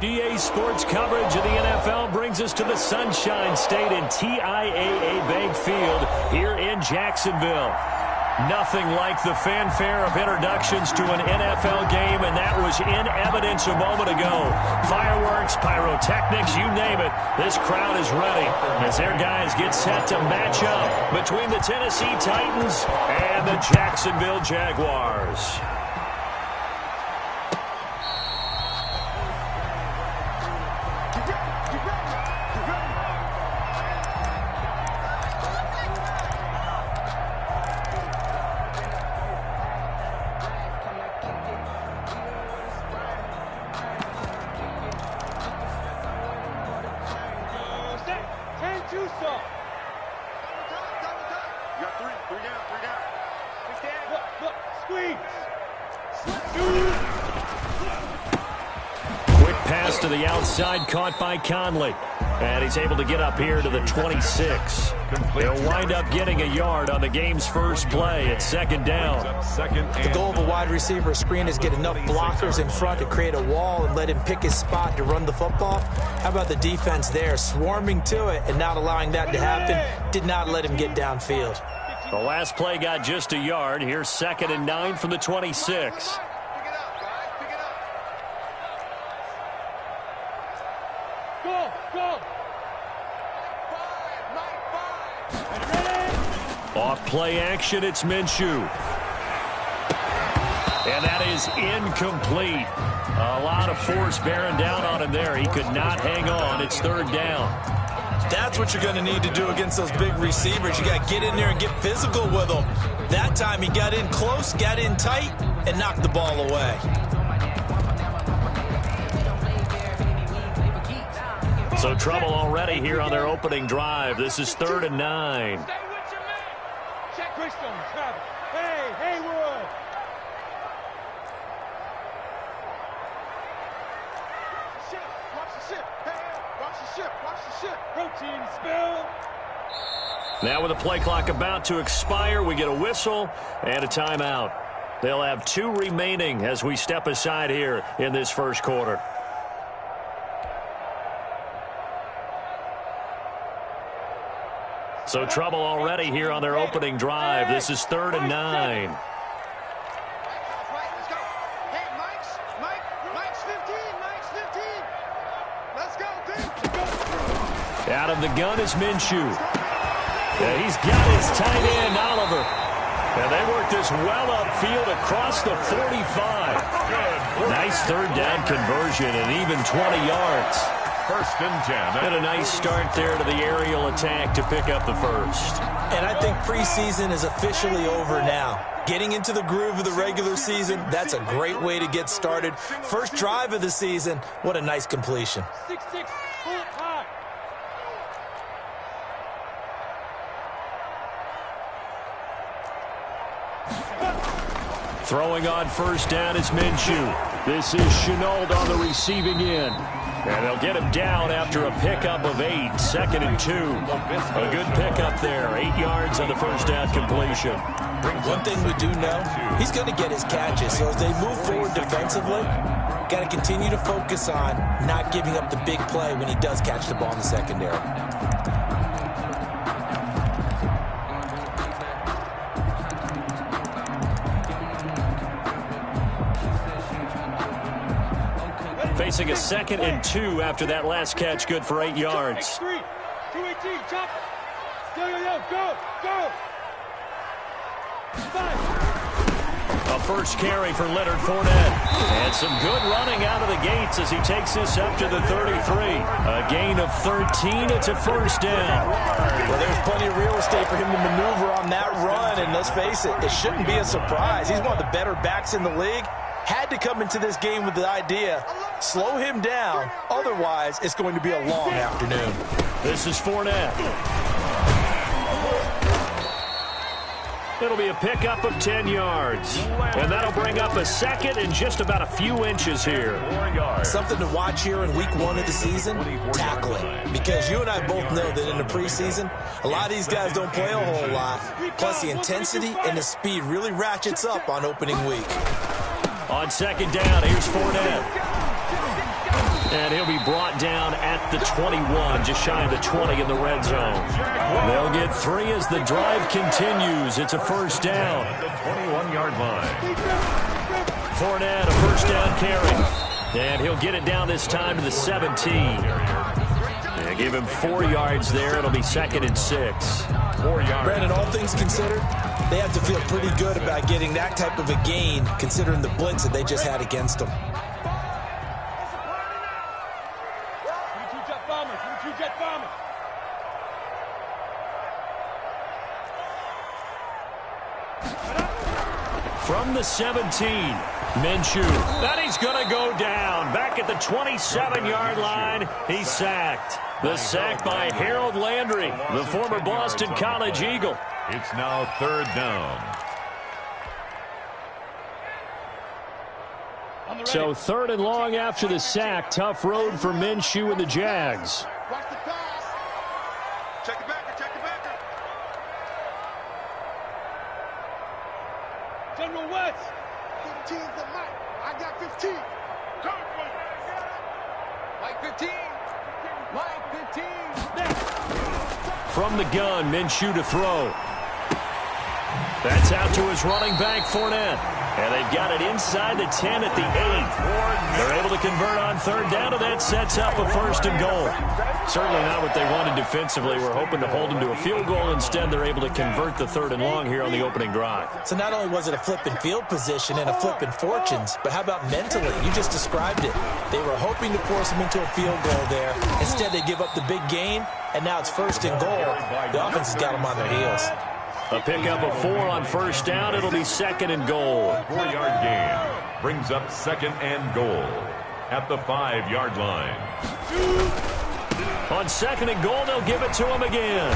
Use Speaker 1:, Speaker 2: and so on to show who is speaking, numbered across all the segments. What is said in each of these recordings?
Speaker 1: GA Sports coverage of the NFL brings us to the Sunshine State and TIAA Bank Field here in Jacksonville. Nothing like the fanfare of introductions to an NFL game, and that was in evidence a moment ago. Fireworks, pyrotechnics, you name it. This crowd is ready as their guys get set to match up between the Tennessee Titans and the Jacksonville Jaguars. To the outside, caught by Conley. And he's able to get up here to the 26. They'll wind up getting a yard on the game's first play at second down.
Speaker 2: The goal of a wide receiver screen is get enough blockers in front to create a wall and let him pick his spot to run the football. How about the defense there, swarming to it and not allowing that to happen? Did not let him get downfield.
Speaker 1: The last play got just a yard. Here's 2nd and 9 from the 26. Off play action, it's Minshew. And that is incomplete. A lot of force bearing down on him there. He could not hang on. It's 3rd down.
Speaker 2: That's what you're going to need to do against those big receivers. You got to get in there and get physical with them. That time he got in close, got in tight, and knocked the ball away.
Speaker 1: So trouble already here on their opening drive. This is 3rd and 9.
Speaker 3: Hey, Haywood! Watch the ship! Watch the ship! Watch the ship! Protein spill!
Speaker 1: Now with the play clock about to expire, we get a whistle and a timeout. They'll have 2 remaining as we step aside here in this first quarter. So trouble already here on their opening drive. This is 3rd and 9.
Speaker 3: Let's go. Hey, Mike's 15. Mike's 15. Let's go, dude.
Speaker 1: Out of the gun is Minshew. Yeah, he's got his tight end, Oliver. And they work this well upfield across the 45. Nice 3rd down conversion and even 20 yards.
Speaker 4: 1st and 10.
Speaker 1: And a nice start there to the aerial attack to pick up the first.
Speaker 2: And I think preseason is officially over now. Getting into the groove of the regular season, that's a great way to get started. First drive of the season, what a nice completion.
Speaker 3: 6-6, pull it high.
Speaker 1: Throwing on 1st down is Minshew. This is Shenault on the receiving end. And they'll get him down after a pickup of 8. 2nd and 2. A good pickup there. 8 yards on the 1st down completion.
Speaker 2: One thing we do know, he's going to get his catches. So as they move forward defensively, got to continue to focus on not giving up the big play when he does catch the ball in the secondary.
Speaker 1: Facing a 2nd and 2 after that last catch, good for 8 yards.
Speaker 3: 218, chop. Go. 5.
Speaker 1: A first carry for Leonard Fournette. And some good running out of the gates as he takes this up to the 33. A gain of 13. It's a 1st down.
Speaker 2: Well, there's plenty of real estate for him to maneuver on that run. And let's face it, it shouldn't be a surprise. He's one of the better backs in the league. Had to come into this game with the idea, slow him down. Otherwise, it's going to be a long afternoon.
Speaker 1: This is Fournette. It'll be a pickup of 10 yards. And that'll bring up a 2nd and just about a few inches here.
Speaker 2: Something to watch here in week 1 of the season, tackling. Because you and I both know that in the preseason, a lot of these guys don't play a whole lot. Plus, the intensity and the speed really ratchets up on opening week.
Speaker 1: On 2nd down, here's Fournette. And he'll be brought down at the 21, just shy of the 20 in the red zone. They'll get 3 as the drive continues. It's a first down.
Speaker 4: The 21-yard line.
Speaker 1: Fournette, a first down carry. And he'll get it down this time to the 17. They give him 4 yards there. It'll be 2nd and 6.
Speaker 4: 4 yards.
Speaker 2: Brandon, all things considered, they have to feel pretty good about getting that type of a gain, considering the blitz that they just had against them.
Speaker 1: From the 17, Minshew. Then he's going to go down. Back at the 27-yard line, he's sacked. The sack by Harold Landry, the former Boston College Eagle.
Speaker 4: It's now 3rd down.
Speaker 1: So 3rd and long after the sack. Tough road for Minshew and the Jags.
Speaker 3: Watch the pass. Check the backer, check the backer. General West. 15's the Mike. I got 15. Mike 15. Mike 15.
Speaker 1: From the gun, Minshew to throw. That's out to his running back, Fournette. And they've got it inside the 10 at the 8. They're able to convert on 3rd down, and that sets up a 1st and goal. Certainly not what they wanted defensively. We're hoping to hold them to a field goal. Instead, they're able to convert the 3rd and long here on the opening drive.
Speaker 2: So not only was it a flipping field position and a flipping fortunes, but how about mentally? You just described it. They were hoping to force them into a field goal there. Instead, they give up the big gain, and now it's 1st and goal. The offense has got them on their heels.
Speaker 1: A pickup of 4 on 1st down. It'll be 2nd and goal.
Speaker 4: 4-yard gain brings up 2nd and goal at the 5-yard line.
Speaker 1: On 2nd and goal, they'll give it to him again.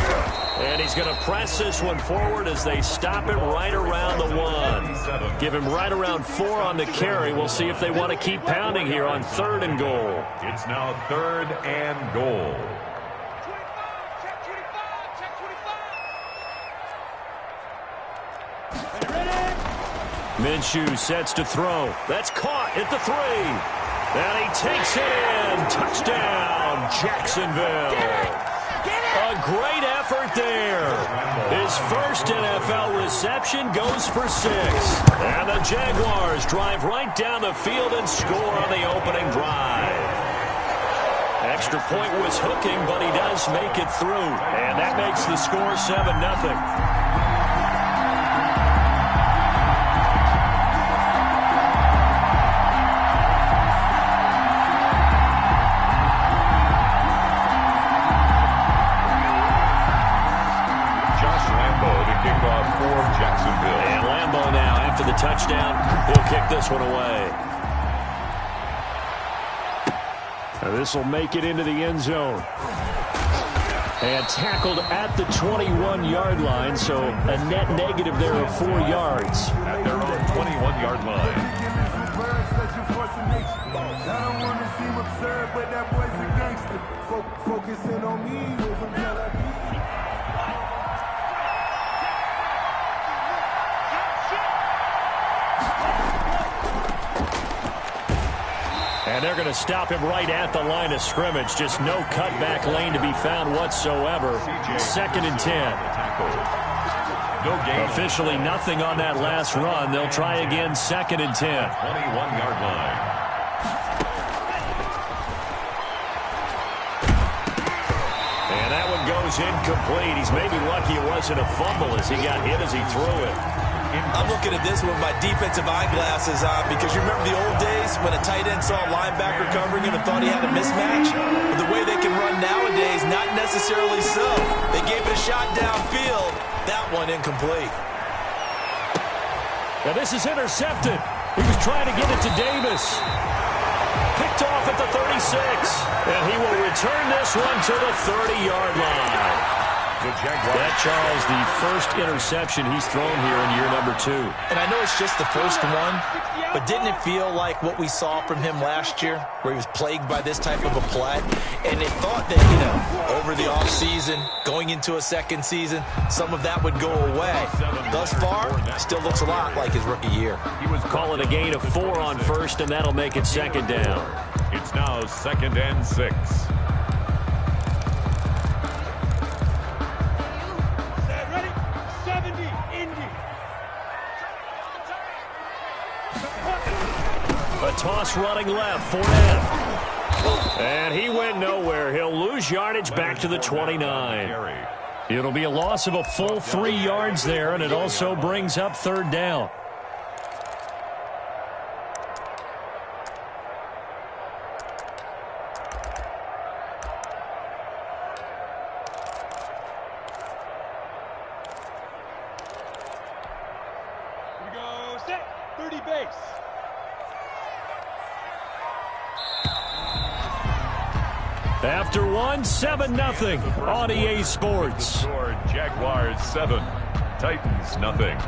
Speaker 1: And he's going to press this one forward as they stop it right around the 1. Give him right around 4 on the carry. We'll see if they want to keep pounding here on 3rd and goal.
Speaker 4: It's now 3rd and goal.
Speaker 1: Minshew sets to throw. That's caught at the 3. And he takes it in. Touchdown, Jacksonville. A great effort there. His first NFL reception goes for 6. And the Jaguars drive right down the field and score on the opening drive. Extra point was hooking, but he does make it through. And that makes the score 7-0. And Lambeau now, after the touchdown, he'll kick this one away. This will make it into the end zone. And tackled at the 21-yard line, so a net negative there of 4 yards.
Speaker 4: At their own 21-yard line.
Speaker 5: I don't want to seem absurd, but that boy's a gangster. Focusing on me with him till I beat.
Speaker 1: And they're going to stop him right at the line of scrimmage. Just no cutback lane to be found whatsoever. 2nd and 10. Officially nothing on that last run. They'll try again 2nd and 10.
Speaker 4: 21-yard line.
Speaker 1: And that one goes incomplete. He's maybe lucky it wasn't a fumble as he got hit as he threw it.
Speaker 2: I'm looking at this with my defensive eyeglasses on because you remember the old days when a tight end saw a linebacker covering him and thought he had a mismatch? But the way they can run nowadays, not necessarily so. They gave it a shot downfield. That one incomplete.
Speaker 1: Now this is intercepted. He was trying to get it to Davis. Picked off at the 36. And he will return this one to the 30-yard line. That, Charles, the first interception he's thrown here in year number 2.
Speaker 2: And I know it's just the first one, but didn't it feel like what we saw from him last year, where he was plagued by this type of a play? And it thought that, over the offseason, going into a second season, some of that would go away. Thus far, still looks a lot like his rookie year.
Speaker 1: He was calling a gain of 4 on first, and that'll make it second down.
Speaker 4: It's now 2nd and 6.
Speaker 1: A toss running left, Fournette. And he went nowhere. He'll lose yardage back to the 29. It'll be a loss of a full 3 yards there, and it also brings up third down.
Speaker 3: Here we go, set, 30 base.
Speaker 1: After one, 7-0 on EA Sports.
Speaker 4: Score Jaguars 7, Titans nothing.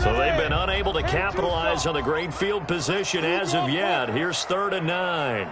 Speaker 1: So they've been unable to capitalize on the great field position as of yet. Here's 3rd and 9.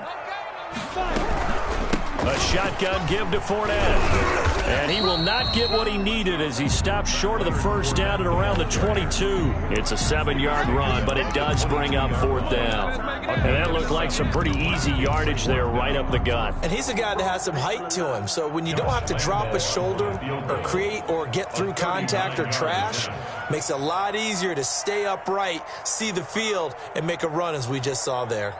Speaker 1: A shotgun give to Fournette. And he will not get what he needed as he stops short of the first down at around the 22. It's a 7-yard run, but it does bring up 4th down. And that looked like some pretty easy yardage there right up the gut.
Speaker 2: And he's a guy that has some height to him. So when you don't have to drop a shoulder or create or get through contact or trash, makes it a lot easier to stay upright, see the field, and make a run as we just saw there.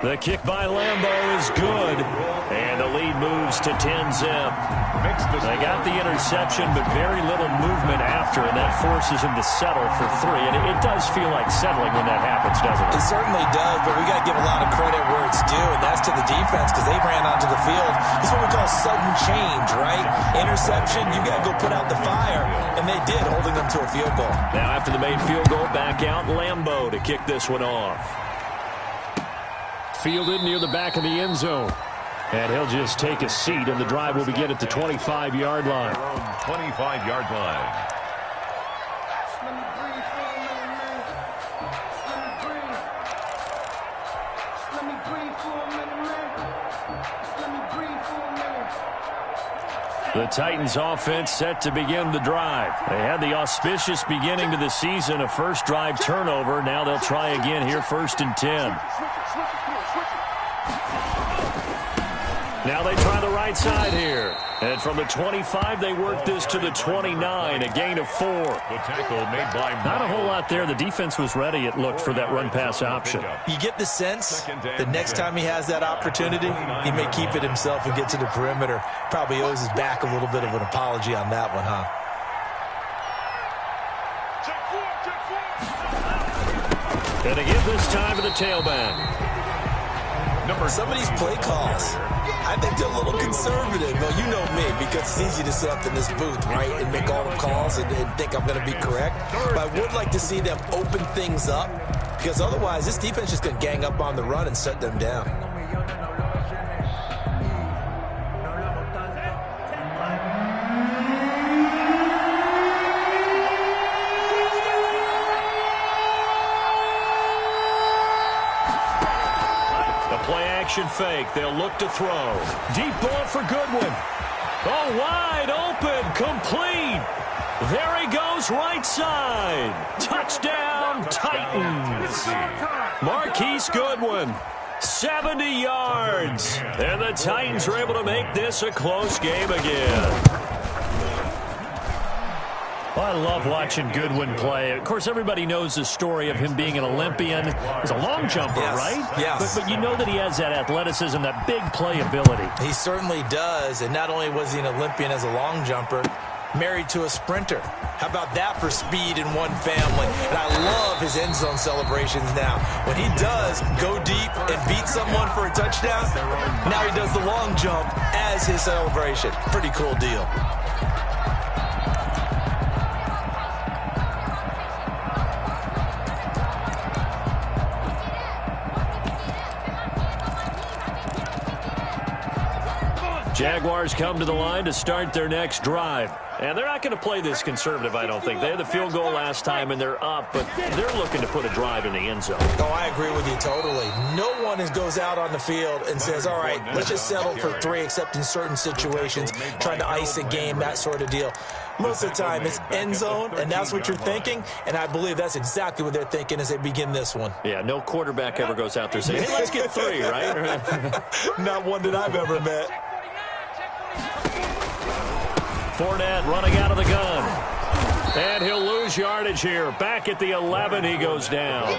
Speaker 1: The kick by Lambo is good, and the lead moves to 10-zip. They got the interception, but very little movement after, and that forces him to settle for 3. And it does feel like settling when that happens, doesn't it?
Speaker 2: It certainly does, but we got to give a lot of credit where it's due, and that's to the defense because they ran onto the field. It's what we call sudden change, right? Interception, you got to go put out the fire, and they did, holding them to a field goal.
Speaker 1: Now after the made field goal, back out Lambo to kick this one off. Fielded near the back of the end zone. And he'll just take a seat, and the drive will begin at the 25-yard line.
Speaker 4: 25-yard line. The Titans offense set to begin the drive. They had the auspicious beginning to the season, a first drive turnover. Now they'll try again here, 1st and 10. Now they try the right side here. And from the 25, they work this to the 29, a gain of 4. The tackle made by not a whole lot there. The defense was ready, it looked, for that run-pass option.
Speaker 2: You get the sense the next time he has that opportunity, he may keep it himself and get to the perimeter. Probably owes his back a little bit of an apology on that one, huh?
Speaker 1: And to give this time to the tailback.
Speaker 2: Some of these play calls, I think they're a little conservative. Well, you know me, because it's easy to sit up in this booth, right, and make all the calls and think I'm going to be correct. But I would like to see them open things up, because otherwise this defense is just going to gang up on the run and shut them down.
Speaker 1: Action fake. They'll look to throw. Deep ball for Goodwin. Oh, wide open. Complete. There he goes, right side. Touchdown, Titans. Marquise Goodwin, 70 yards. And the Titans are able to make this a close game again. Well, I love watching Goodwin play. Of course, everybody knows the story of him being an Olympian. He's a long jumper, right?
Speaker 2: Yes.
Speaker 1: But you know that he has that athleticism, that big play ability.
Speaker 2: He certainly does. And not only was he an Olympian as a long jumper, married to a sprinter. How about that for speed in one family? And I love his end zone celebrations now. When he does go deep and beat someone for a touchdown, now he does the long jump as his celebration. Pretty cool deal.
Speaker 4: Jaguars come to the line to start their next drive. And they're not going to play this conservative, I don't think. They had the field goal last time, and they're up, but they're looking to put a drive in the end zone.
Speaker 2: Oh, I agree with you totally. No one goes out on the field and says, all right, let's just settle for 3, except in certain situations, trying to ice a game, that sort of deal. Most of the time, it's end zone, and that's what you're thinking, and I believe that's exactly what they're thinking as they begin this one.
Speaker 4: Yeah, no quarterback ever goes out there saying, hey, let's get 3, right?
Speaker 2: Not one that I've ever met.
Speaker 4: Fournette running out of the gun. And he'll lose yardage here. Back at the 11, he goes down.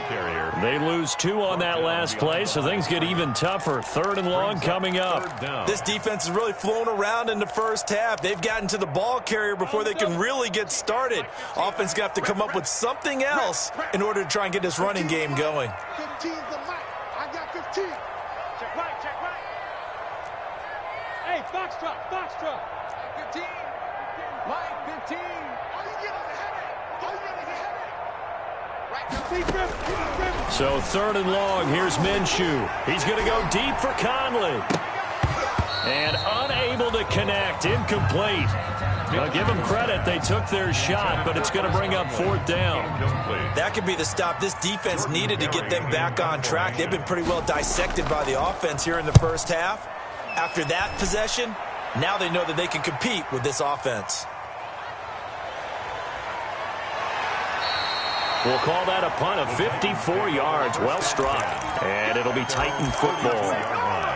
Speaker 4: They lose 2 on that last play, so things get even tougher. 3rd and long coming up.
Speaker 2: This defense has really flown around in the first half. They've gotten to the ball carrier before they can really get started. Offense got to come up with something else in order to try and get this running game going.
Speaker 3: 15's the mic. I got 15. Check right. Hey, Foxtrot. 15. Mike, 15. All you get is a headache.
Speaker 4: So 3rd and long, here's Minshew. He's going to go deep for Conley. And unable to connect, incomplete. Now give them credit, they took their shot, but it's going to bring up 4th down.
Speaker 2: That could be the stop this defense needed to get them back on track. They've been pretty well dissected by the offense here in the first half. After that possession, now they know that they can compete with this offense.
Speaker 4: We'll call that a punt of 54 yards. Well struck. And it'll be Titan football.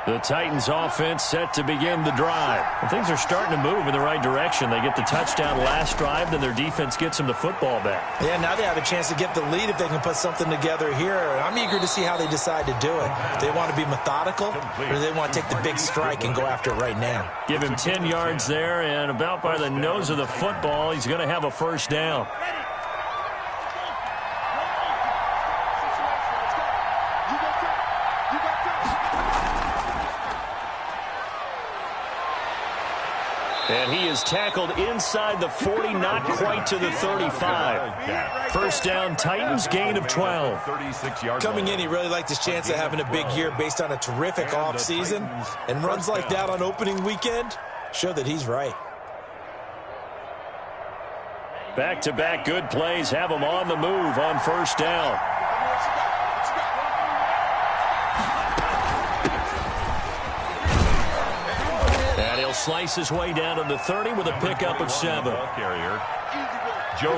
Speaker 4: The Titans offense set to begin the drive. And things are starting to move in the right direction. They get the touchdown last drive, then their defense gets them the football back.
Speaker 2: Yeah, now they have a chance to get the lead if they can put something together here. I'm eager to see how they decide to do it. Do they want to be methodical, or do they want to take the big strike and go after it right now?
Speaker 4: Give him 10 yards there, and about by the nose of the football, he's going to have a 1st down. And he is tackled inside the 40, not quite to the 35. 1st down, Titans, gain of 12.
Speaker 2: Coming in, he really liked his chance of having a big year based on a terrific offseason. And runs like that on opening weekend show that he's right.
Speaker 4: Back-to-back good plays have him on the move on 1st down. Slice his way down to the 30 with a pickup of 7.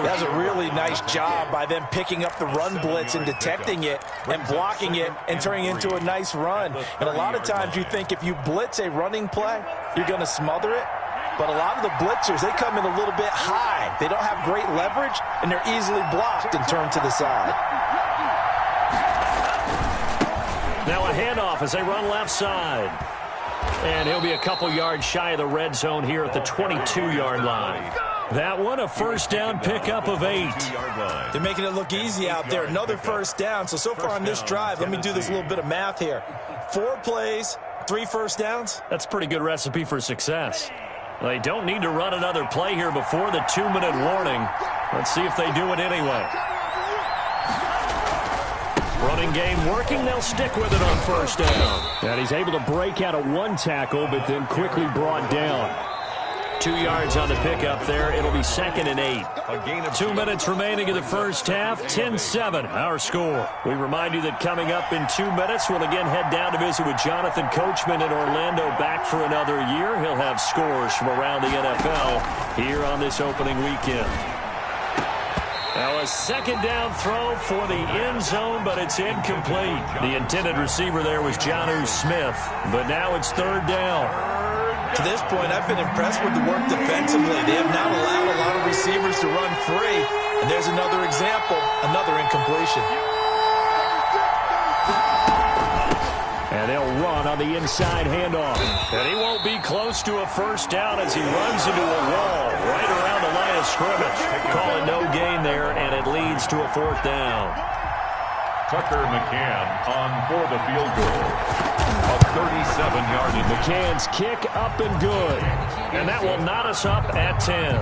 Speaker 2: That's a really nice job by them picking up the run blitz and detecting it and blocking it and turning it into a nice run. And a lot of times you think if you blitz a running play, you're going to smother it. But a lot of the blitzers, they come in a little bit high. They don't have great leverage, and they're easily blocked and turned to the side.
Speaker 4: Now a handoff as they run left side. And he'll be a couple yards shy of the red zone here at the 22-yard line. That one, a 1st down pickup of 8.
Speaker 2: They're making it look easy out there. Another 1st down. So far on this drive, let me do this little bit of math here. 4 plays, 3 1st downs.
Speaker 4: That's a pretty good recipe for success. They don't need to run another play here before the 2-minute warning. Let's see if they do it anyway. Running game working, they'll stick with it on 1st down. And he's able to break out of 1 tackle, but then quickly brought down. 2 yards on the pickup there. It'll be 2nd and 8. 2 minutes remaining in the first half. 10-7, our score. We remind you that coming up in 2 minutes, we'll again head down to visit with Jonathan Coachman in Orlando, back for another year. He'll have scores from around the NFL here on this opening weekend. Now a 2nd down throw for the end zone, but it's incomplete. The intended receiver there was Jonnu Smith, but now it's 3rd down.
Speaker 2: To this point, I've been impressed with the work defensively. They have not allowed a lot of receivers to run free, and there's another example, another incompletion.
Speaker 4: And they'll run on the inside handoff. And he won't be close to a 1st down as he runs into a wall right around the line of scrimmage. Call it no gain there, and it leads to a 4th down.
Speaker 6: McCann on for the field goal. A 37-yard.
Speaker 4: McCann's kick up and good. And that will knot us up at 10.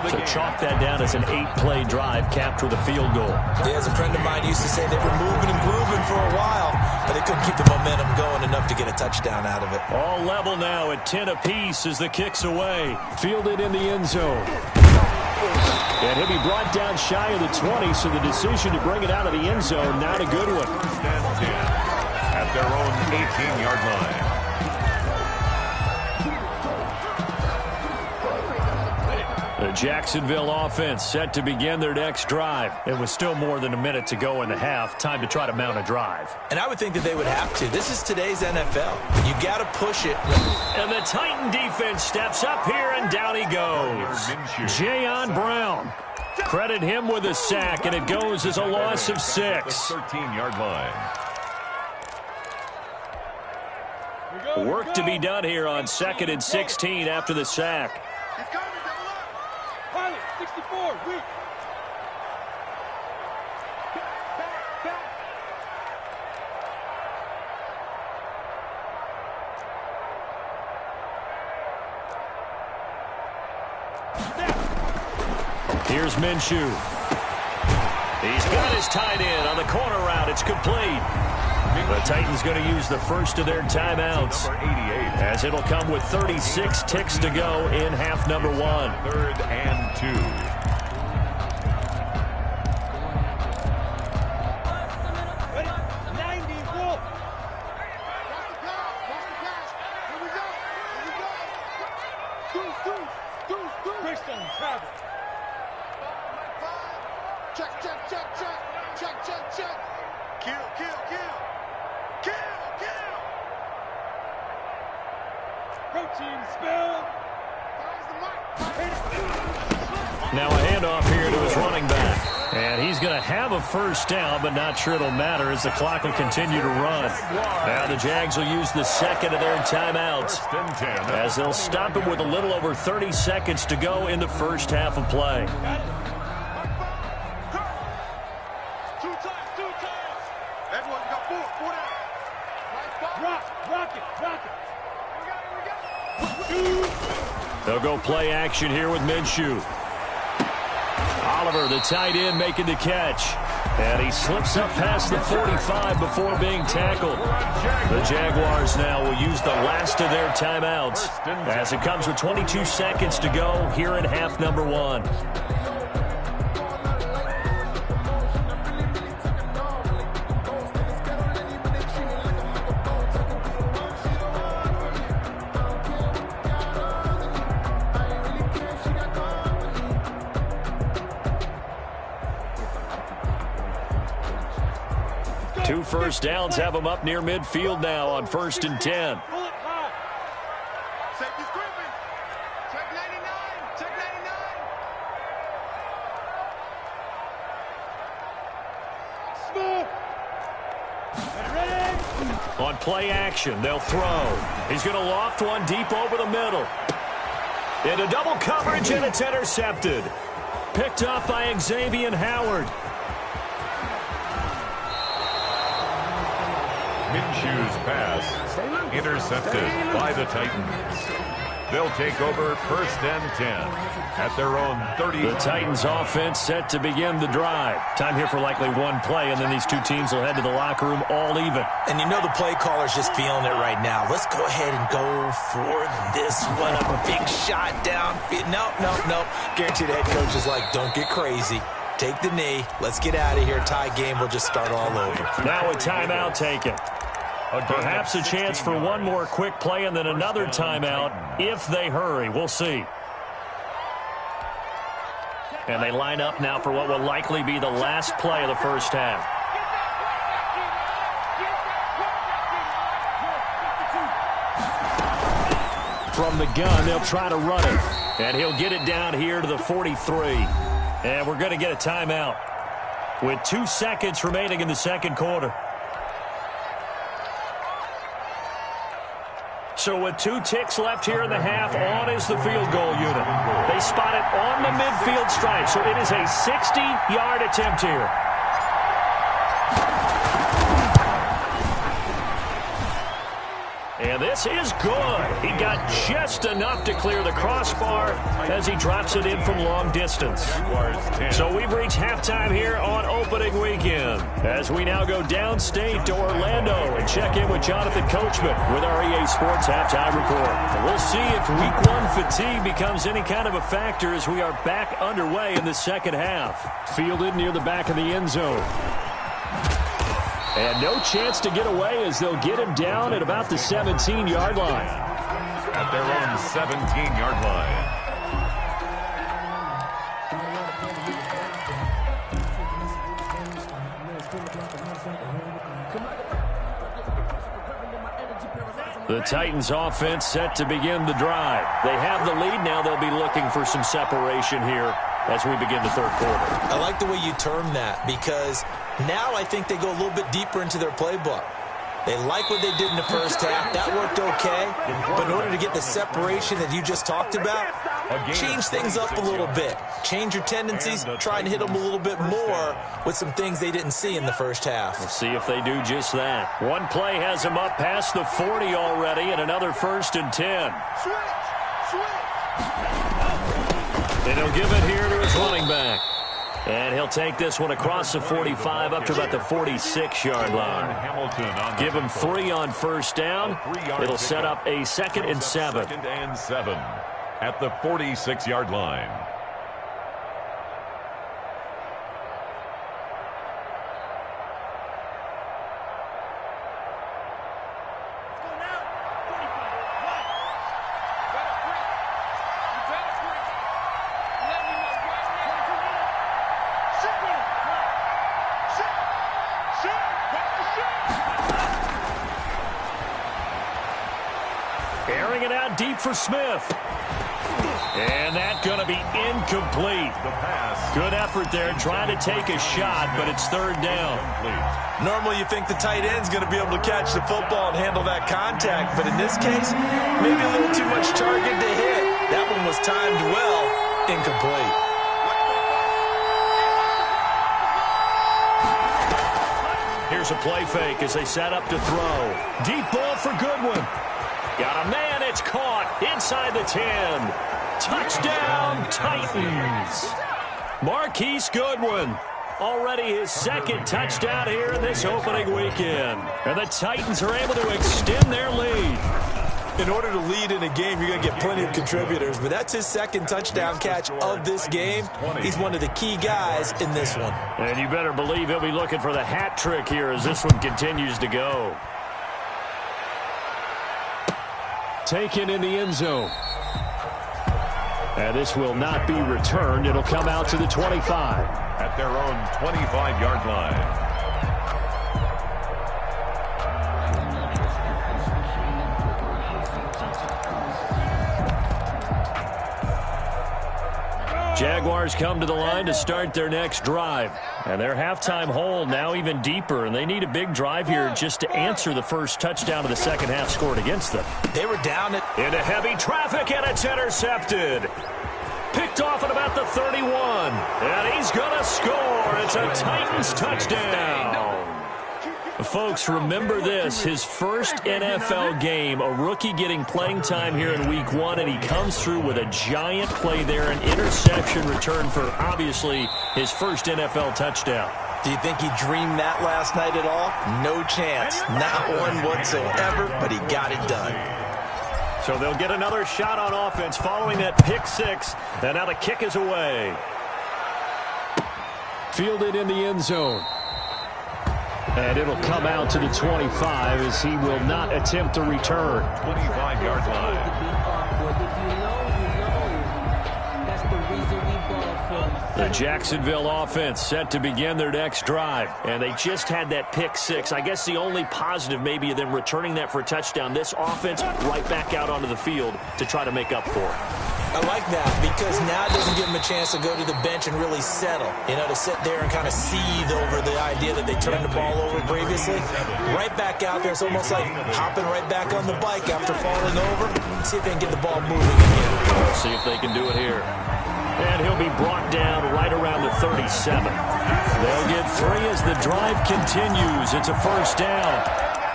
Speaker 4: So chalk that down as an 8-play drive capped with a field goal.
Speaker 2: Yeah, as a friend of mine used to say, they were moving and grooving for a while, but they couldn't keep the momentum going enough to get a touchdown out of it.
Speaker 4: All level now at 10 apiece as the kick's away. Fielded in the end zone. And he'll be brought down shy of the 20, so the decision to bring it out of the end zone, not a good one.
Speaker 6: At their own 18-yard line.
Speaker 4: The Jacksonville offense set to begin their next drive. It was still more than a minute to go in the half. Time to try to mount a drive.
Speaker 2: And I would think that they would have to. This is today's NFL. You got to push it.
Speaker 4: And the Titan defense steps up here, and down he goes. Jayon Brown. Credit him with a sack, and it goes as a loss of 6.
Speaker 6: 13-yard line.
Speaker 4: Work to be done here on 2nd and 16 after the sack.
Speaker 3: He's coming, don't look. Pilot, 64, weak. Back.
Speaker 4: Here's Minshew. He's got his tight end on the corner route. It's complete. The Titans going to use the first of their timeouts, as it'll come with 36 ticks to go in half number 1.
Speaker 6: 3rd and 2.
Speaker 3: Ready? 90, full. Watch the pass. Here we go. Deuce. Christian travel. Check. Kill. Protein spill.
Speaker 4: Now a handoff here to his running back. And he's going to have a first down, but not sure it'll matter as the clock will continue to run. Now the Jags will use the second of their timeouts, as they'll stop him with a little over 30 seconds to go in the first half of play.
Speaker 3: Two times. Everyone got four down. Rock it.
Speaker 4: They'll go play action here with Minshew. Oliver, the tight end, making the catch. And he slips up past the 45 before being tackled. The Jaguars now will use the last of their timeouts, as it comes with 22 seconds to go here in half number 1. Two first downs have them up near midfield now on 1st and 10.
Speaker 3: Pull it high. Safety's creeping. Check 99. Smooth. Ready.
Speaker 4: On play action, they'll throw. He's going to loft one deep over the middle. Into double coverage, and it's intercepted. Picked up by Xavier Howard.
Speaker 6: Minshew's pass intercepted by the Titans. They'll take over 1st and 10 at their own 30.
Speaker 4: The Titans offense set to begin the drive. Time here for likely one play, and then these two teams will head to the locker room all even.
Speaker 2: And you know the play caller's just feeling it right now. Let's go ahead and go for this one. A big shot down. Nope. Guaranteed the head coach is like, don't get crazy. Take the knee. Let's get out of here. Tie game. We'll just start all over.
Speaker 4: Now a timeout taken. Perhaps a chance for one more quick play and then another timeout if they hurry. We'll see. And they line up now for what will likely be the last play of the first half. From the gun, they'll try to run it. And he'll get it down here to the 43. And we're going to get a timeout with 2 seconds remaining in the second quarter. So with 2 ticks left here in the half, on is the field goal unit. They spot it on the midfield stripe, so it is a 60-yard attempt here. And this is good. He got just enough to clear the crossbar as he drops it in from long distance. So we've reached halftime here on opening weekend, as we now go downstate to Orlando and check in with Jonathan Coachman with our EA Sports Halftime Report. And we'll see if Week 1 fatigue becomes any kind of a factor as we are back underway in the second half. Fielded near the back of the end zone. And no chance to get away as they'll get him down at about the 17-yard line.
Speaker 6: At their own 17-yard line.
Speaker 4: The Titans offense set to begin the drive. They have the lead now. They'll be looking for some separation here as we begin the third quarter.
Speaker 2: I like the way you term that, because now I think they go a little bit deeper into their playbook. They like what they did in the first half. That worked okay. But in order to get the separation that you just talked about, change things up a little bit. Change your tendencies. Try and hit them a little bit more with some things they didn't see in the first half.
Speaker 4: We'll see if they do just that. One play has them up past the 40 already, and another 1st and 10. And he'll give it here to his running back. And he'll take this one across the 45 up to about the 46-yard line. Give him 3 on first down. It'll set up a 2nd and 7.
Speaker 6: 2nd and 7 at the 46-yard line.
Speaker 4: Airing it out deep for Smith. And that's going to be incomplete.
Speaker 6: The pass.
Speaker 4: Good effort there, trying to take a shot, but it's 3rd down.
Speaker 2: Normally you think the tight end's going to be able to catch the football and handle that contact, but in this case, maybe a little too much target to hit. That one was timed well, incomplete.
Speaker 4: Here's a play fake as they set up to throw. Deep ball for Goodwin. Got a man, it's caught inside the 10. Touchdown, Titans. Marquise Goodwin, already his 2nd touchdown here in this opening weekend. And the Titans are able to extend their lead.
Speaker 2: In order to lead in a game, you're going to get plenty of contributors, but that's his 2nd touchdown catch of this game. He's one of the key guys in this one.
Speaker 4: And you better believe he'll be looking for the hat trick here as this one continues to go. Taken in the end zone. And this will not be returned. It'll come out to the 25.
Speaker 6: At their own 25-yard line.
Speaker 4: Jaguars come to the line to start their next drive. And their halftime hole now even deeper, and they need a big drive here just to answer the first touchdown of the second half scored against them.
Speaker 2: They were down
Speaker 4: into heavy traffic, and it's intercepted. Picked off at about the 31. And he's going to score. It's a Titans touchdown. Folks, remember this, his first NFL game, a rookie getting playing time here in Week 1, and he comes through with a giant play there, an interception return for, obviously, his first NFL touchdown.
Speaker 2: Do you think he dreamed that last night at all? No chance. Not one whatsoever, but he got it done.
Speaker 4: So they'll get another shot on offense following that pick 6, and now the kick is away. Fielded in the end zone. And it'll come out to the 25 as he will not attempt to return.
Speaker 6: 25-yard line.
Speaker 4: The Jacksonville offense set to begin their next drive. And they just had that pick 6. I guess the only positive maybe of them returning that for a touchdown. This offense right back out onto the field to try to make up for it.
Speaker 2: I like that because now it doesn't give them a chance to go to the bench and really settle. You know, to sit there and kind of seethe over the idea that they turned the ball over previously. Right back out there. It's almost like hopping right back on the bike after falling over. See if they can get the ball moving again.
Speaker 4: We'll see if they can do it here. And he'll be brought down right around the 37. They'll get 3 as the drive continues. It's a first down.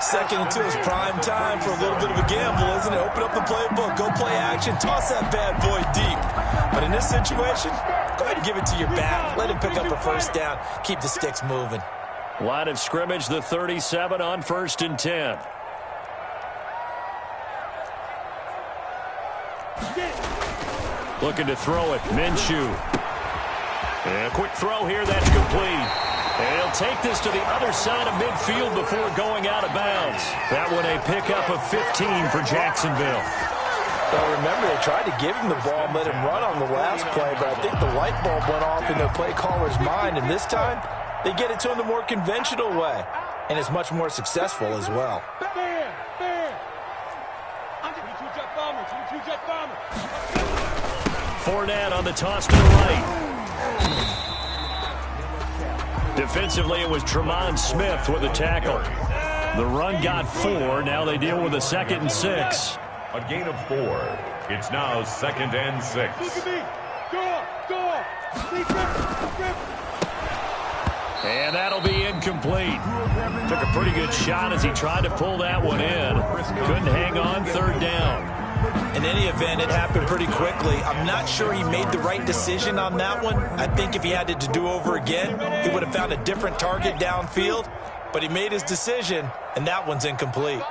Speaker 2: Second and 2 is prime time for a little bit of a gamble, isn't it? Open up the playbook, go play action, toss that bad boy deep. But in this situation, go ahead and give it to your back. Let him pick up a first down. Keep the sticks moving.
Speaker 4: Line of scrimmage, the 37 on 1st and 10. Looking to throw it. Minshew. And a quick throw here. That's complete. And he'll take this to the other side of midfield before going out of bounds. That one a pickup of 15 for Jacksonville.
Speaker 2: Well, remember, they tried to give him the ball and let him run on the last play, but I think the light bulb went off in their play caller's mind, and this time they get it to him the more conventional way, and it's much more successful as well.
Speaker 4: Fournette on the toss to the right. Defensively, it was Tremont Smith with a tackle. The run got 4. Now they deal with a 2nd and 6.
Speaker 6: A gain of 4. It's now 2nd and 6.
Speaker 4: And that'll be incomplete. Took a pretty good shot as he tried to pull that one in. Couldn't hang on, 3rd down.
Speaker 2: In any event, it happened pretty quickly. I'm not sure he made the right decision on that one. I think if he had to do over again, he would have found a different target downfield. But he made his decision, and that one's incomplete.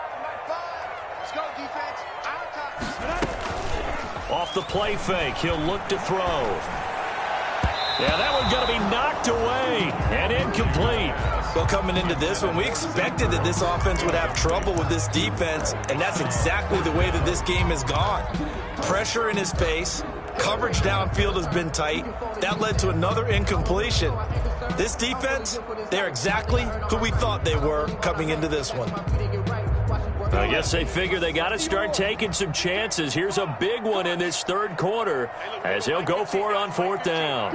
Speaker 4: Off the play fake, he'll look to throw. Yeah, that one's going to be knocked away and incomplete.
Speaker 2: Well, coming into this one, we expected that this offense would have trouble with this defense, and that's exactly the way that this game has gone. Pressure in his face, coverage downfield has been tight. That led to another incompletion. This defense, they're exactly who we thought they were coming into this one.
Speaker 4: I guess they figure they got to start taking some chances. Here's a big one in this 3rd quarter as he'll go for it on 4th down.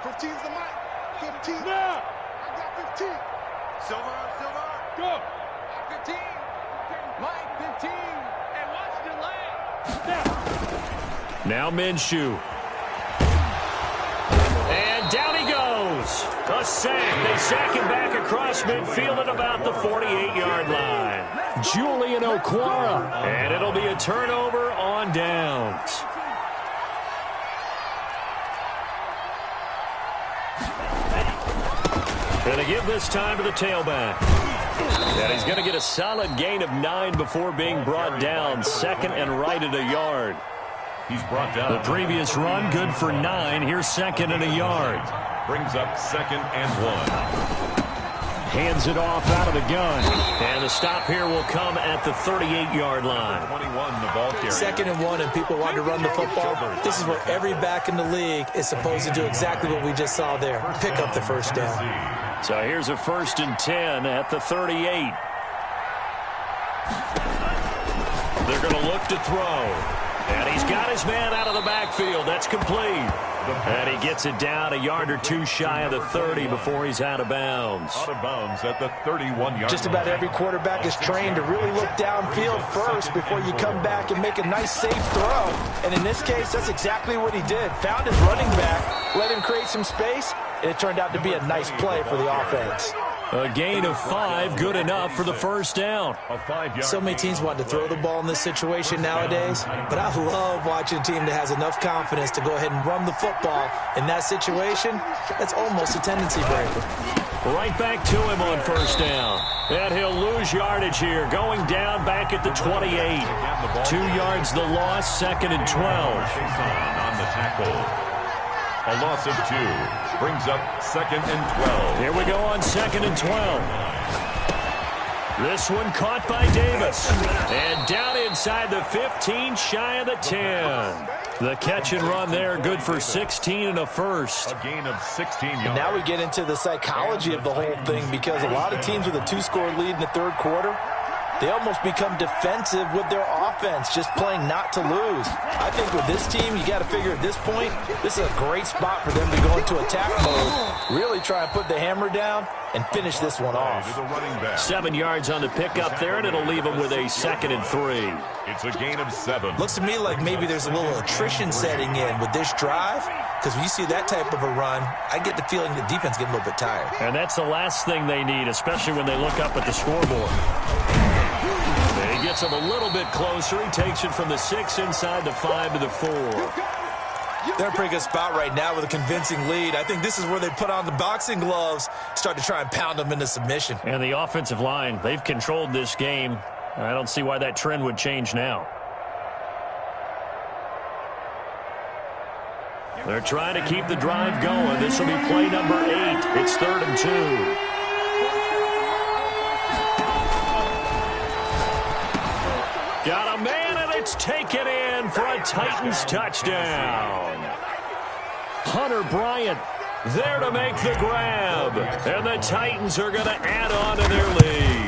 Speaker 3: 15's the mic. 15. Now. I got 15. Silver. Go. 15. Mike, 15. And watch the lane.
Speaker 4: Now Minshew. And down he goes. A sack. They sack him back across midfield at about the 48-yard line. Julian Okwara. And it'll be a turnover on downs. Going to give this time to the tailback. And he's going to get a solid gain of 9 before being brought down. 2nd and right at a yard.
Speaker 6: He's brought down.
Speaker 4: The previous run, good for 9. Here's 2nd and a yard.
Speaker 6: Brings up 2nd and 1.
Speaker 4: Hands it off out of the gun. And the stop here will come at the 38-yard line.
Speaker 6: 21, the ball carrier.
Speaker 2: 2nd and 1, and people want to run the football. This is where every back in the league is supposed to do exactly what we just saw there. Pick up the first down.
Speaker 4: So here's a 1st and 10 at the 38. They're going to look to throw. And he's got his man out of the backfield. That's complete. And he gets it down a yard or 2 shy of the 30 before he's out of bounds.
Speaker 6: Out of bounds at the 31-yard line.
Speaker 2: Just about every quarterback is trained to really look downfield first before you come back and make a nice, safe throw. And in this case, that's exactly what he did. Found his running back, let him create some space, and it turned out to be a nice play for the offense.
Speaker 4: A gain of 5, good enough for the first down.
Speaker 2: So many teams want to throw the ball in this situation nowadays, but I love watching a team that has enough confidence to go ahead and run the football. In that situation, that's almost a tendency breaker.
Speaker 4: Right back to him on first down. And he'll lose yardage here, going down back at the 28. 2 yards the loss, 2nd and 12.
Speaker 6: On the tackle. A loss of 2 brings up 2nd and 12.
Speaker 4: Here we go on 2nd and 12. This one caught by Davis. And down inside the 15, shy of the 10. The catch and run there, good for 16 and a first.
Speaker 6: A gain of 16 yards.
Speaker 2: And now we get into the psychology of the whole thing, because a lot of teams with a 2-score lead in the 3rd quarter, they almost become defensive with their offense. offense, just playing not to lose. I think with this team, you got to figure at this point, this is a great spot for them to go into attack mode, really try and put the hammer down and finish this one off.
Speaker 1: 7 yards on the pickup there, and it'll leave them with a 2nd and 3.
Speaker 6: It's a gain of 7.
Speaker 2: Looks to me like maybe there's a little attrition setting in with this drive, because when you see that type of a run, I get the feeling the defense getting a little bit tired.
Speaker 1: And that's the last thing they need, especially when they look up at the scoreboard. He gets him a little bit closer. He takes it from the 6 inside the 5 to the 4.
Speaker 2: They're in a pretty good spot right now with a convincing lead. I think this is where they put on the boxing gloves, start to try and pound them into submission.
Speaker 1: And the offensive line, they've controlled this game. I don't see why that trend would change now. They're trying to keep the drive going. This will be play number 8. It's 3rd and 2. Got a man, and it's taken in for a Titans touchdown. Hunter Bryant there to make the grab. And the Titans are going to add on to their lead.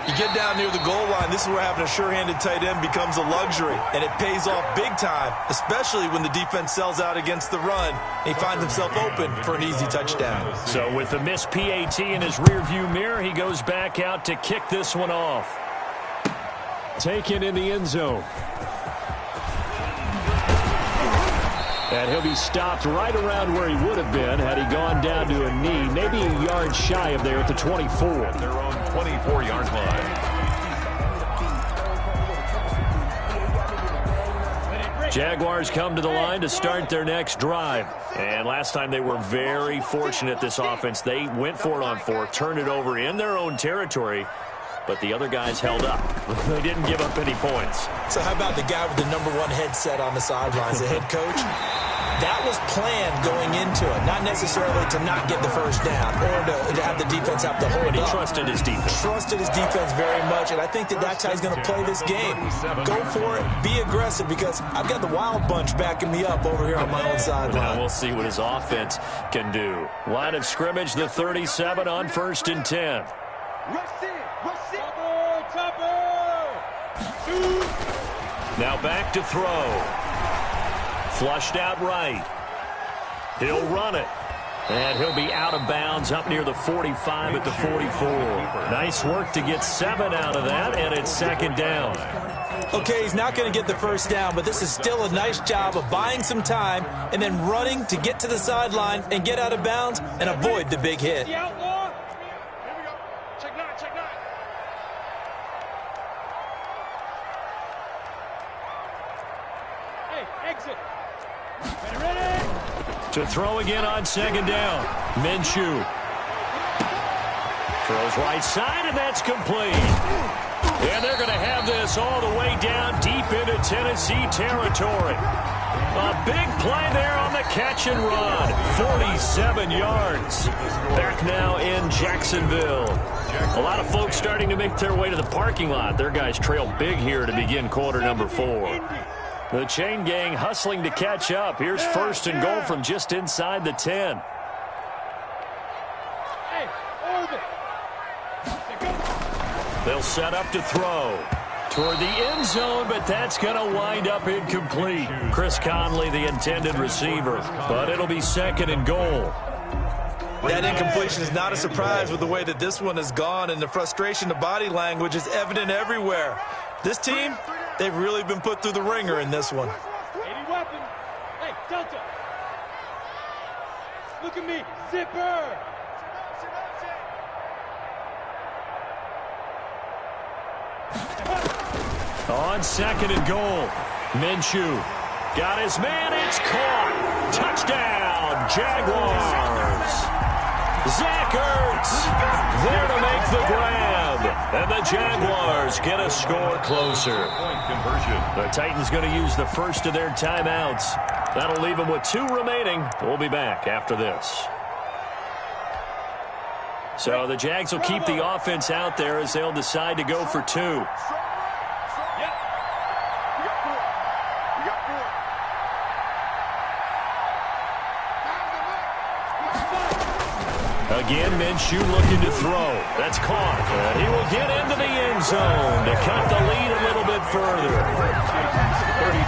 Speaker 2: You get down near the goal line, this is where having a sure-handed tight end becomes a luxury, and it pays off big time, especially when the defense sells out against the run. He finds himself open for an easy touchdown.
Speaker 1: So with the missed PAT in his rearview mirror, he goes back out to kick this one off. Taken in the end zone. And he'll be stopped right around where he would have been had he gone down to a knee, maybe a yard shy of there at the 24.
Speaker 6: Their own 24-yard line.
Speaker 1: Jaguars come to the line to start their next drive. And last time they were very fortunate, this offense. They went for it on 4, turned it over in their own territory, but the other guys held up. They didn't give up any points.
Speaker 2: So how about the guy with the #1 headset on the sidelines, the head coach? That was planned going into it, not necessarily to not get the first down or to have the defense have to hold
Speaker 1: But he
Speaker 2: up.
Speaker 1: trusted his defense.
Speaker 2: Trusted his defense very much, and I think that's how he's going to play this game. Go for it, be aggressive, because I've got the wild bunch backing me up over here on my own sideline.
Speaker 1: Now we'll see what his offense can do. Line of scrimmage, the 37 on 1st and 10. Now back to throw. Flushed out right. He'll run it. And he'll be out of bounds up near the 45 at the 44. Nice work to get 7 out of that, and it's 2nd down.
Speaker 2: Okay, he's not going to get the first down, but this is still a nice job of buying some time and then running to get to the sideline and get out of bounds and avoid the big hit.
Speaker 3: The outlaw. Here we go. Check 9, check 9. Hey, exit. Ready?
Speaker 1: To throw again on 2nd down. Minshew. Throws right side, and that's complete. And they're going to have this all the way down deep into Tennessee territory. A big play there on the catch and run. 47 yards. Back now in Jacksonville. A lot of folks starting to make their way to the parking lot. Their guys trail big here to begin quarter number 4. The chain gang hustling to catch up. Here's 1st and goal from just inside the 10.
Speaker 3: Hey, over.
Speaker 1: They'll set up to throw toward the end zone, but that's going to wind up incomplete. Chris Conley, the intended receiver, but it'll be 2nd and goal.
Speaker 2: That incompletion is not a surprise with the way that this one has gone, and the frustration, the body language is evident everywhere. This team, they've really been put through the ringer in this one.
Speaker 3: 80 weapon. Hey, Delta. Look at me. Zipper.
Speaker 1: On 2nd and goal, Minshew got his man. It's caught. Touchdown, Jaguars. Zach Ertz there to make the grab. And the Jaguars get a score closer.
Speaker 6: Point conversion.
Speaker 1: The Titans going to use the first of their timeouts. That'll leave them with 2 remaining. We'll be back after this. So the Jags will keep the offense out there as they'll decide to go for 2. Again, Minshew looking to throw. That's caught. And he will get into the end zone to cut the lead a little bit further.
Speaker 6: 32.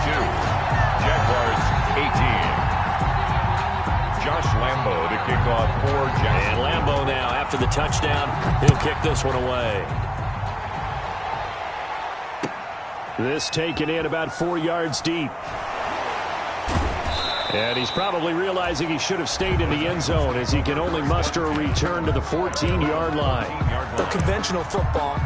Speaker 6: Jaguars 18. Josh Lambo to kick off for Jackson.
Speaker 1: And Lambo now, after the touchdown, he'll kick this one away.
Speaker 4: This taken in about 4 yards deep. And he's probably realizing he should have stayed in the end zone as he can only muster a return to the 14-yard line.
Speaker 2: The conventional football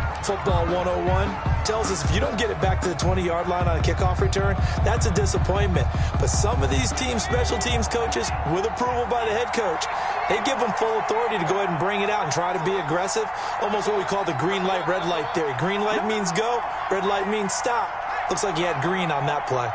Speaker 2: 101, tells us if you don't get it back to the 20-yard line on a kickoff return, that's a disappointment. But some of these teams, special teams coaches, with approval by the head coach, they give them full authority to go ahead and bring it out and try to be aggressive. Almost what we call the green light, red light theory. Green light means go, red light means stop. Looks like he had green on that play.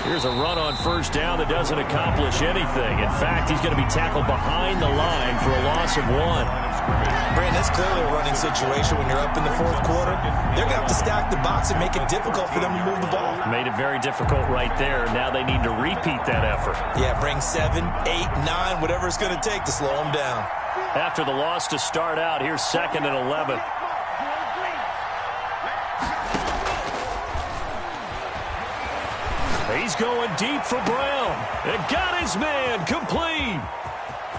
Speaker 1: Here's a run on first down that doesn't accomplish anything. In fact, he's going to be tackled behind the line for a loss of 1.
Speaker 2: Brandon, that's clearly a running situation when you're up in the fourth quarter. They're going to have to stack the box and make it difficult for them to move the ball.
Speaker 1: Made it very difficult right there. Now they need to repeat that effort.
Speaker 2: Yeah, bring 7, 8, 9, whatever it's going to take to slow them down.
Speaker 1: After the loss to start out, here's 2nd and 11. He's going deep for Brown. And got his man complete.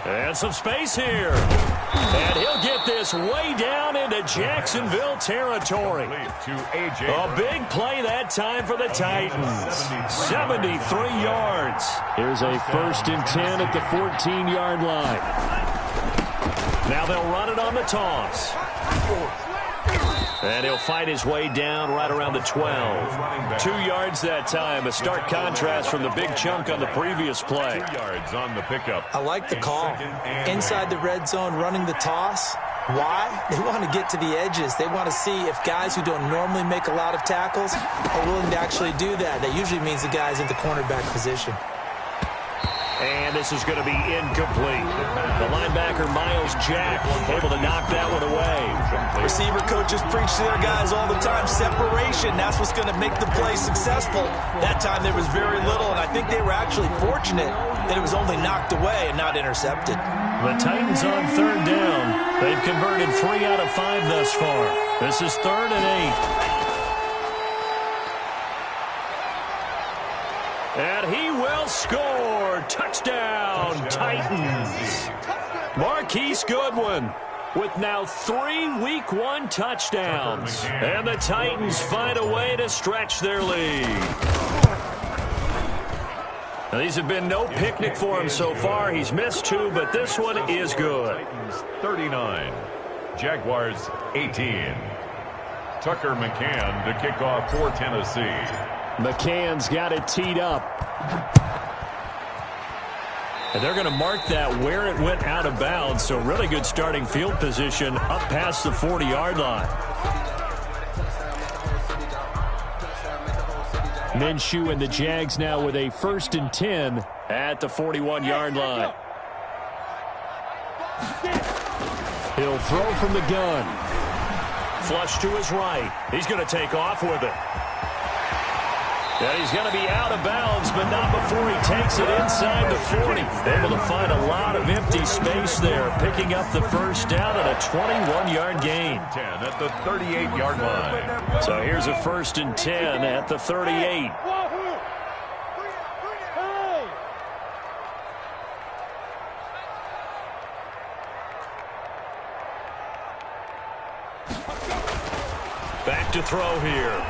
Speaker 1: And some space here. And he'll get this way down into Jacksonville territory. A big play that time for the Titans. 73 yards.
Speaker 4: Here's a 1st and 10 at the 14-yard line.
Speaker 1: Now they'll run it on the toss. And he'll fight his way down right around the 12. 2 yards that time. A stark contrast from the big chunk on the previous play.
Speaker 6: 2 yards on the pickup.
Speaker 2: I like the call. Inside the red zone, running the toss. Why? They want to get to the edges. They want to see if guys who don't normally make a lot of tackles are willing to actually do that. That usually means the guy's in the cornerback position.
Speaker 1: And this is going to be incomplete. The linebacker, Miles Jack, able to knock that one away.
Speaker 2: Receiver coaches preach to their guys all the time. Separation, that's what's going to make the play successful. That time there was very little, and I think they were actually fortunate that it was only knocked away and not intercepted.
Speaker 1: The Titans on 3rd down. They've converted 3 out of 5 thus far. This is 3rd and 8. And he will score. Touchdown, Titans. Marquise Goodwin with now 3 Week 1 touchdowns. And the Titans find a way to stretch their lead. Now, these have been no picnic for him so far. He's missed 2, but this one is good.
Speaker 6: Titans 39. Jaguars 18. Tucker McCann to kick off for Tennessee.
Speaker 4: McCann's got it teed up.
Speaker 1: And they're going to mark that where it went out of bounds. So really good starting field position up past the 40-yard line.
Speaker 4: Minshew and the Jags now with a 1st and 10
Speaker 1: at the 41-yard line.
Speaker 4: He'll throw from the gun.
Speaker 1: Flush to his right. He's going to take off with it. And he's going to be out of bounds, but not before he takes it inside the 40. Able to find a lot of empty space there, picking up the first down at a 21-yard gain.
Speaker 6: 10 at the 38-yard line.
Speaker 1: So here's a 1st and 10 at the 38. Back to throw here.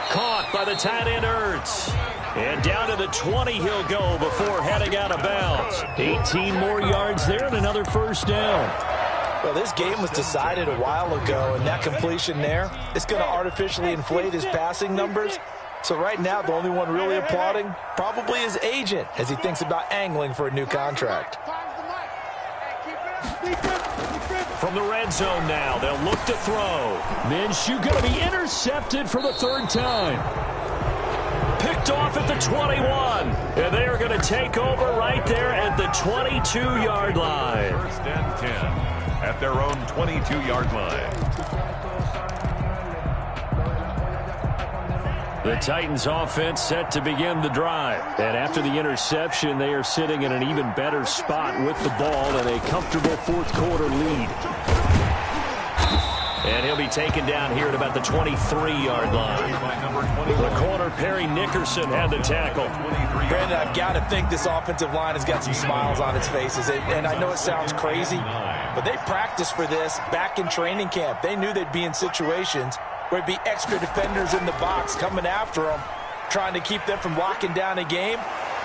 Speaker 1: Caught by the tight end, Ertz. And down to the 20 he'll go before heading out of bounds. 18 more yards there and another first down.
Speaker 2: Well, this game was decided a while ago, and that completion there, it's going to artificially inflate his passing numbers. So right now, the only one really applauding probably his agent as he thinks about angling for a new contract.
Speaker 1: From the red zone now, they'll look to throw.
Speaker 4: Minshew going to be intercepted for the 3rd time.
Speaker 1: Picked off at the 21. And they are going to take over right there at the 22-yard line.
Speaker 6: 1st and 10 at their own 22-yard line.
Speaker 4: The Titans offense set to begin the drive. And after the interception, they are sitting in an even better spot with the ball and a comfortable fourth quarter lead. And he'll be taken down here at about the 23-yard line. The corner, Perry Nickerson, had the tackle.
Speaker 2: Brandon, I've got to think this offensive line has got some smiles on its faces. And I know it sounds crazy, but they practiced for this back in training camp. They knew they'd be in situations where it'd be extra defenders in the box coming after them, trying to keep them from locking down a game.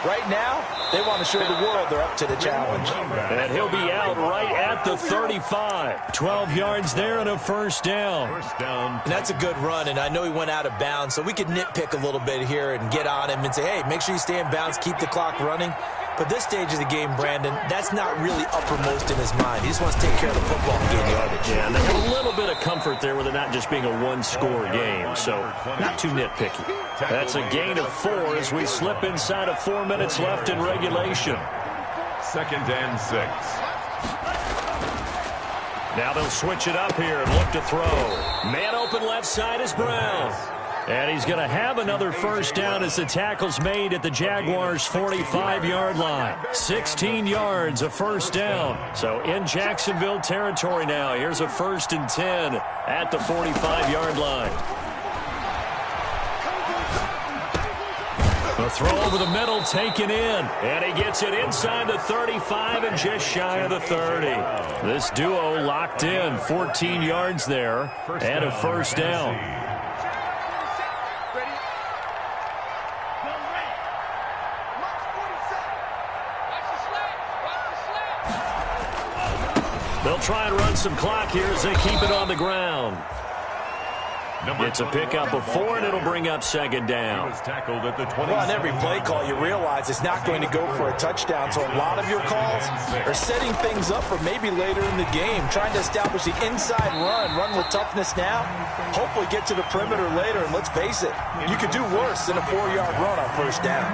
Speaker 2: Right now, they want to show the world they're up to the challenge.
Speaker 4: And he'll be out right at the 35. 12 yards there and a first down.
Speaker 2: And that's a good run, and I know he went out of bounds, so we could nitpick a little bit here and get on him and say, hey, make sure you stay in bounds, keep the clock running. But this stage of the game, Brandon, that's not really uppermost in his mind. He just wants to take care of the football and gain yardage.
Speaker 4: Yeah, and they have a little bit of comfort there with it not just being a one-score game, so not too nitpicky. That's a gain of 4 as we slip inside of 4 minutes left in regulation.
Speaker 6: 2nd and 6.
Speaker 4: Now they'll switch it up here and look to throw. Man open left side is Brown. And he's going to have another first down as the tackle's made at the Jaguars' 45-yard line. 16 yards, a first down. So in Jacksonville territory now. Here's a 1st and 10 at the 45-yard line. The throw over the middle taken in. And he gets it inside the 35 and just shy of the 30. This duo locked in. 14 yards there and a first down. They'll try and run some clock here as they keep it on the ground. It's a pickup of 4, and it'll bring up 2nd down.
Speaker 2: Well, on every play call, you realize it's not going to go for a touchdown. So a lot of your calls are setting things up for maybe later in the game, trying to establish the inside run with toughness now, hopefully get to the perimeter later. And let's face it, you could do worse than a 4-yard run on first down.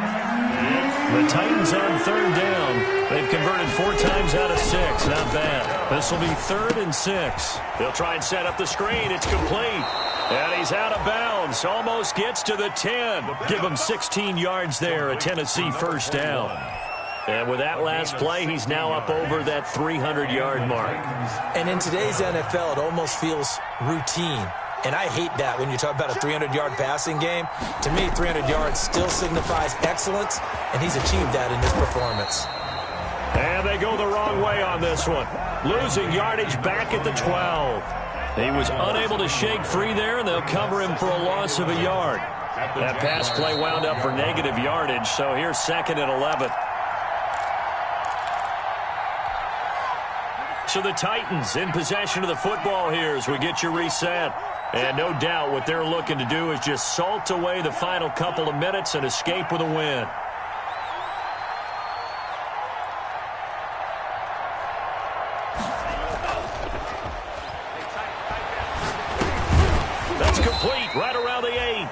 Speaker 4: The Titans on 3rd down. They've converted 4 times out of 6. Not bad. This will be 3rd and 6. They'll try and set up the screen. It's complete. And he's out of bounds. Almost gets to the 10. Give him 16 yards there. A Tennessee first down. And with that last play, he's now up over that 300-yard mark.
Speaker 2: And in today's NFL, it almost feels routine. And I hate that when you talk about a 300-yard passing game. To me, 300 yards still signifies excellence, and he's achieved that in this performance.
Speaker 4: And they go the wrong way on this one. Losing yardage back at the 12. He was unable to shake free there, and they'll cover him for a loss of a yard. That pass play wound up for negative yardage, so here's 2nd and 11. So the Titans in possession of the football here as we get you reset. And no doubt what they're looking to do is just salt away the final couple of minutes and escape with a win. That's complete right around the 8.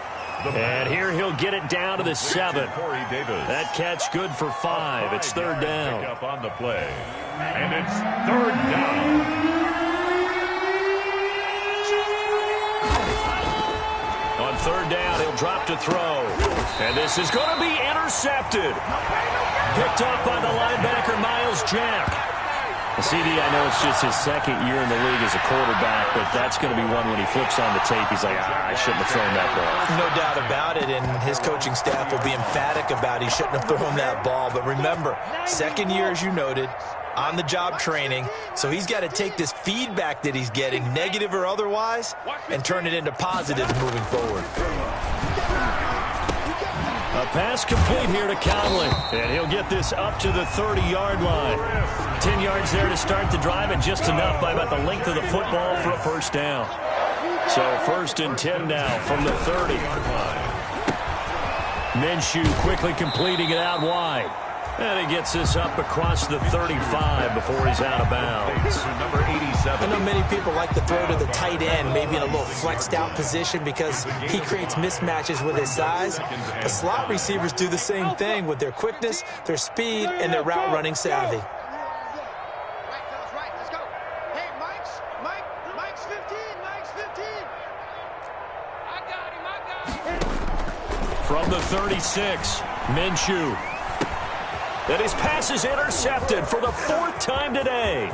Speaker 4: And here he'll get it down to the 7. That catch good for 5. It's 3rd down.
Speaker 6: Up on the play. And it's 3rd down.
Speaker 4: On 3rd down, he'll drop to throw. And this is going to be intercepted. Picked off by the linebacker, Miles Jack. CD, I know it's just his 2nd year in the league as a quarterback, but that's going to be one when he flips on the tape. He's like, I shouldn't have thrown that ball.
Speaker 2: No doubt about it, and his coaching staff will be emphatic about he shouldn't have thrown that ball. But remember, 2nd year, as you noted, on-the-job training, so he's got to take this feedback that he's getting, negative or otherwise, and turn it into positives moving forward.
Speaker 4: A pass complete here to Conley, and he'll get this up to the 30-yard line. 10 yards there to start the drive, and just enough by about the length of the football for a first down. So 1st and 10 now from the 30. Minshew quickly completing it out wide. And he gets this up across the 35 before he's out of bounds.
Speaker 6: Number 87.
Speaker 2: I know many people like to throw to the tight end, maybe in a little flexed out position because he creates mismatches with his size. The slot receivers do the same thing with their quickness, their speed, and their route running savvy.
Speaker 3: Right, let's go. Hey, Mike's 15, Mike's 15. I got him.
Speaker 1: From the 36, Minshew. And his pass is intercepted for the 4th time today.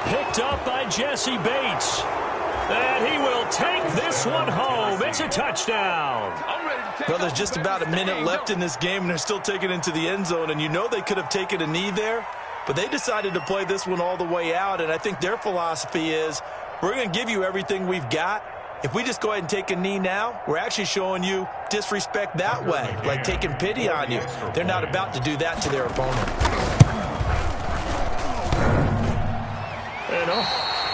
Speaker 1: Picked up by Jesse Bates. And he will take this one home. It's a touchdown.
Speaker 2: Well, there's just about a minute left in this game, and they're still taking it into the end zone. And you know they could have taken a knee there, but they decided to play this one all the way out. And I think their philosophy is, we're going to give you everything we've got. If we just go ahead and take a knee now, we're actually showing you disrespect that way, like taking pity on you. They're not about to do that to their opponent.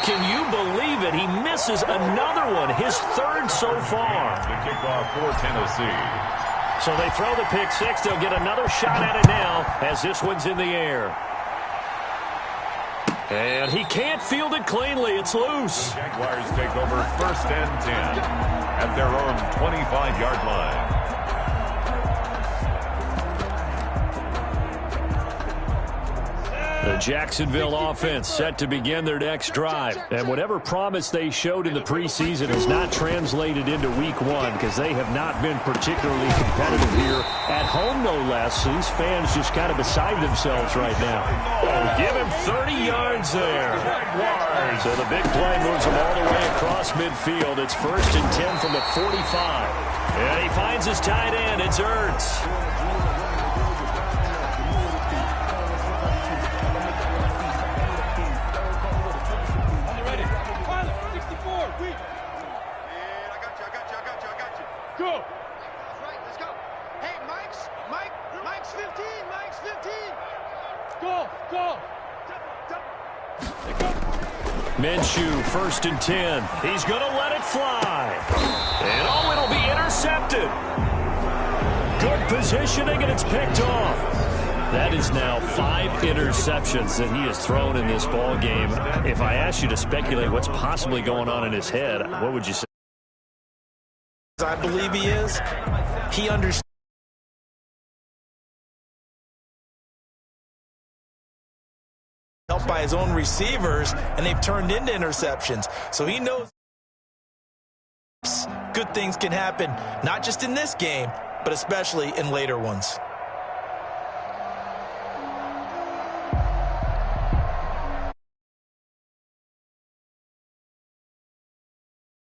Speaker 1: Can you believe it? He misses another one, his 3rd so far.
Speaker 6: The kickoff for Tennessee.
Speaker 1: So they throw the pick 6. They'll get another shot at it now as this one's in the air. And he can't field it cleanly. It's loose.
Speaker 6: The Jaguars take over 1st and 10 at their own 25-yard line.
Speaker 1: The Jacksonville offense set to begin their next drive. And whatever promise they showed in the preseason has not translated into week 1 because they have not been particularly competitive here at home, no less. These fans just kind of beside themselves right now. Oh, give him 30 yards there. So the big play moves him all the way across midfield. It's 1st and 10 from the 45. And he finds his tight end. It's Ertz. Minshew, 1st and 10. He's going to let it fly. And it'll be intercepted. Good positioning, and it's picked off. That is now 5 interceptions that he has thrown in this ball game. If I asked you to speculate what's possibly going on in his head, what would you say?
Speaker 2: I believe he is. He understands. Helped by his own receivers, and they've turned into interceptions. So he knows good things can happen, not just in this game, but especially in later ones.